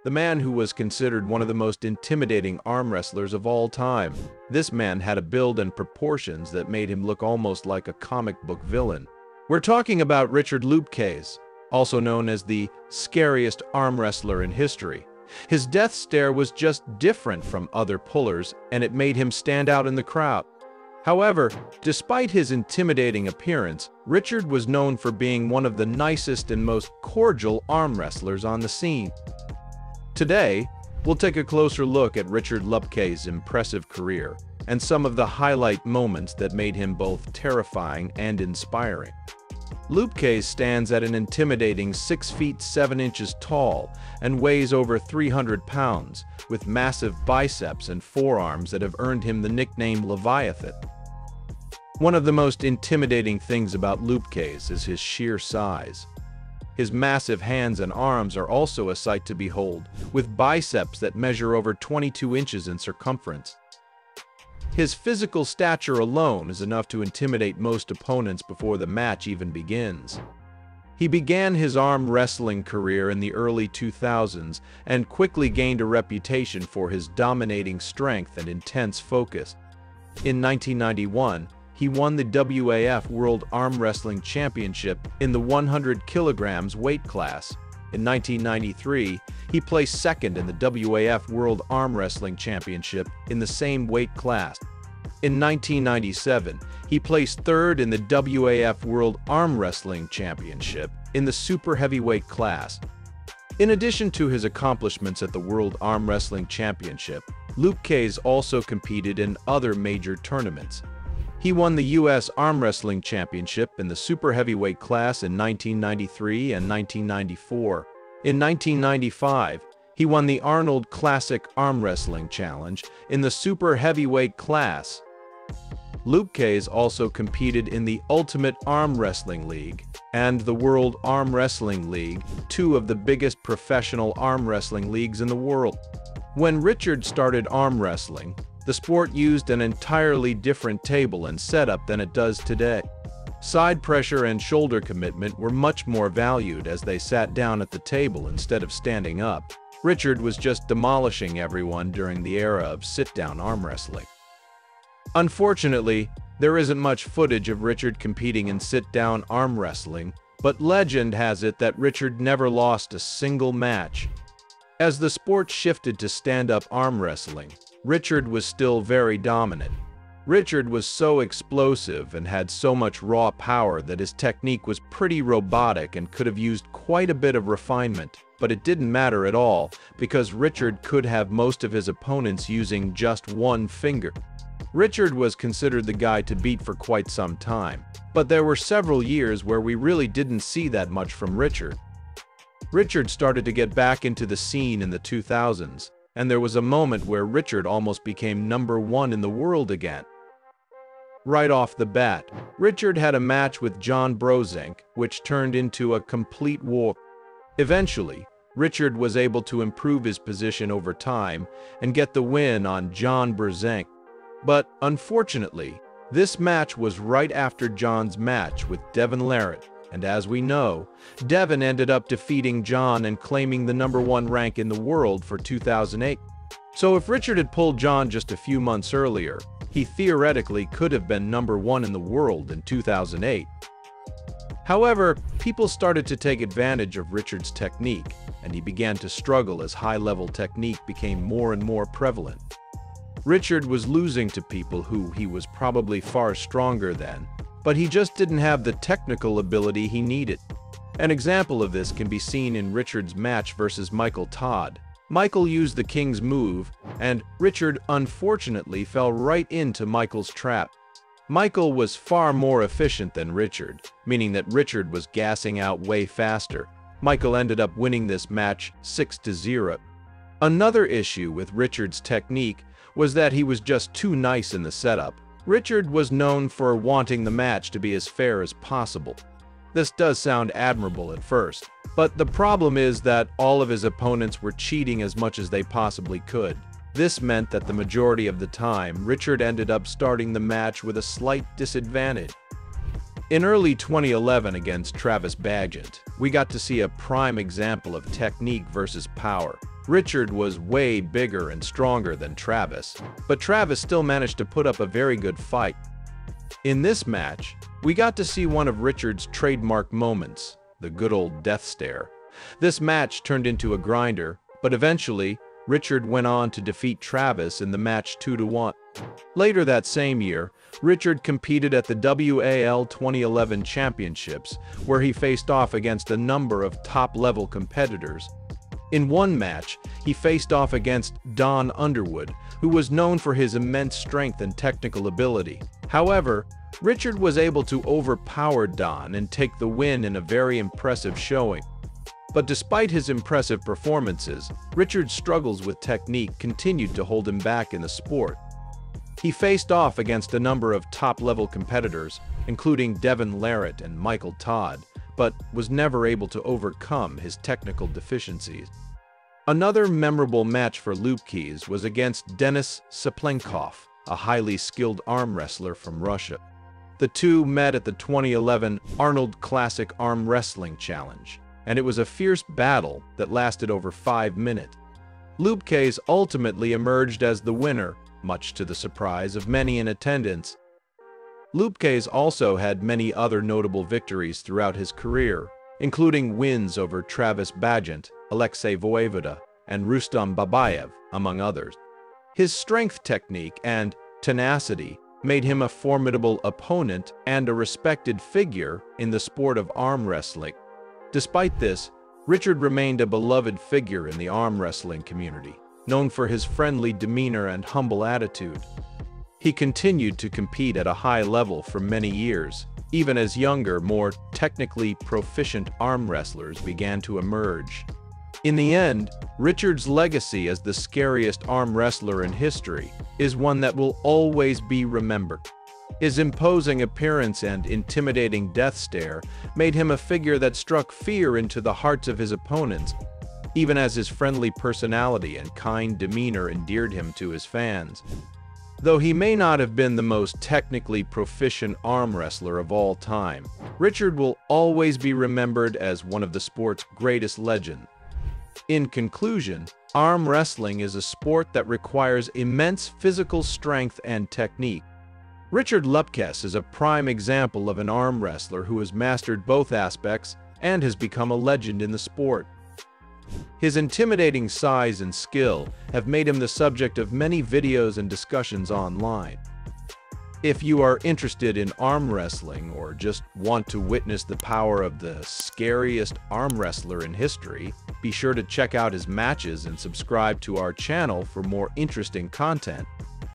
the man who was considered one of the most intimidating arm wrestlers of all time. This man had a build and proportions that made him look almost like a comic book villain. We're talking about Richard Lupkes, also known as the scariest arm wrestler in history. His death stare was just different from other pullers, and it made him stand out in the crowd. However, despite his intimidating appearance, Richard was known for being one of the nicest and most cordial arm wrestlers on the scene. Today, we'll take a closer look at Richard Lupke's impressive career and some of the highlight moments that made him both terrifying and inspiring. Lupke stands at an intimidating 6 feet 7 inches tall and weighs over 300 pounds, with massive biceps and forearms that have earned him the nickname Leviathan. One of the most intimidating things about Lupkes is his sheer size. His massive hands and arms are also a sight to behold, with biceps that measure over 22 inches in circumference. His physical stature alone is enough to intimidate most opponents before the match even begins. He began his arm wrestling career in the early 2000s and quickly gained a reputation for his dominating strength and intense focus. In 1991, he won the WAF World Arm Wrestling Championship in the 100 kilograms weight class. In 1993, he placed second in the WAF World Arm Wrestling Championship in the same weight class. In 1997, he placed third in the WAF World Arm Wrestling Championship in the super heavyweight class. In addition to his accomplishments at the World Arm Wrestling Championship, Lupkes also competed in other major tournaments. He won the U.S. Arm Wrestling Championship in the super heavyweight class in 1993 and 1994. In 1995, he won the Arnold Classic Arm Wrestling Challenge in the super heavyweight class. Lupkes also competed in the Ultimate Arm Wrestling League and the World Arm Wrestling League, two of the biggest professional arm wrestling leagues in the world. When Richard started arm wrestling, the sport used an entirely different table and setup than it does today. Side pressure and shoulder commitment were much more valued as they sat down at the table instead of standing up. Richard was just demolishing everyone during the era of sit-down arm wrestling. Unfortunately, there isn't much footage of Richard competing in sit-down arm wrestling, but legend has it that Richard never lost a single match. As the sport shifted to stand-up arm wrestling, Richard was still very dominant. Richard was so explosive and had so much raw power that his technique was pretty robotic and could have used quite a bit of refinement, but it didn't matter at all because Richard could have most of his opponents using just one finger. Richard was considered the guy to beat for quite some time, but there were several years where we really didn't see that much from Richard. Richard started to get back into the scene in the 2000s, and there was a moment where Richard almost became #1 in the world again. Right off the bat, Richard had a match with John Brozink, which turned into a complete war. Eventually, Richard was able to improve his position over time and get the win on John Brozink. But unfortunately, this match was right after John's match with Devon Larratt, and as we know, Devon ended up defeating John and claiming the #1 rank in the world for 2008. So if Richard had pulled John just a few months earlier, he theoretically could have been #1 in the world in 2008. However, people started to take advantage of Richard's technique, and he began to struggle as high-level technique became more and more prevalent. Richard was losing to people who he was probably far stronger than, but he just didn't have the technical ability he needed. An example of this can be seen in Richard's match versus Michael Todd. Michael used the King's move, and Richard unfortunately fell right into Michael's trap. Michael was far more efficient than Richard, meaning that Richard was gassing out way faster. Michael ended up winning this match 6-0. Another issue with Richard's technique was that he was just too nice in the setup. Richard was known for wanting the match to be as fair as possible. This does sound admirable at first, but the problem is that all of his opponents were cheating as much as they possibly could. This meant that the majority of the time, Richard ended up starting the match with a slight disadvantage. In early 2011 against Travis Bagent, we got to see a prime example of technique versus power. Richard was way bigger and stronger than Travis, but Travis still managed to put up a very good fight. In this match, we got to see one of Richard's trademark moments, the good old death stare. This match turned into a grinder, but eventually, Richard went on to defeat Travis in the match 2-1. Later that same year, Richard competed at the WAL 2011 Championships, where he faced off against a number of top-level competitors. In one match, he faced off against Don Underwood, who was known for his immense strength and technical ability. However, Richard was able to overpower Don and take the win in a very impressive showing. But despite his impressive performances, Richard's struggles with technique continued to hold him back in the sport. He faced off against a number of top-level competitors, including Devon Larratt and Michael Todd, but was never able to overcome his technical deficiencies. Another memorable match for Lupkes was against Denis Cyplenkov, a highly skilled arm wrestler from Russia. The two met at the 2011 Arnold Classic Arm Wrestling Challenge, and it was a fierce battle that lasted over 5 minutes. Lupkes ultimately emerged as the winner, much to the surprise of many in attendance. Lupkes also had many other notable victories throughout his career, including wins over Travis Bagent, Alexei Voyevoda, and Rustam Babayev, among others. His strength, technique, and tenacity made him a formidable opponent and a respected figure in the sport of arm wrestling. Despite this, Richard remained a beloved figure in the arm wrestling community, known for his friendly demeanor and humble attitude. He continued to compete at a high level for many years, even as younger, more technically proficient arm wrestlers began to emerge. In the end, Richard's legacy as the scariest arm wrestler in history is one that will always be remembered. His imposing appearance and intimidating death stare made him a figure that struck fear into the hearts of his opponents, even as his friendly personality and kind demeanor endeared him to his fans. Though he may not have been the most technically proficient arm wrestler of all time, Richard will always be remembered as one of the sport's greatest legends. In conclusion, arm wrestling is a sport that requires immense physical strength and technique. Richard Lupkes is a prime example of an arm wrestler who has mastered both aspects and has become a legend in the sport. His intimidating size and skill have made him the subject of many videos and discussions online. If you are interested in arm wrestling or just want to witness the power of the scariest arm wrestler in history, be sure to check out his matches and subscribe to our channel for more interesting content.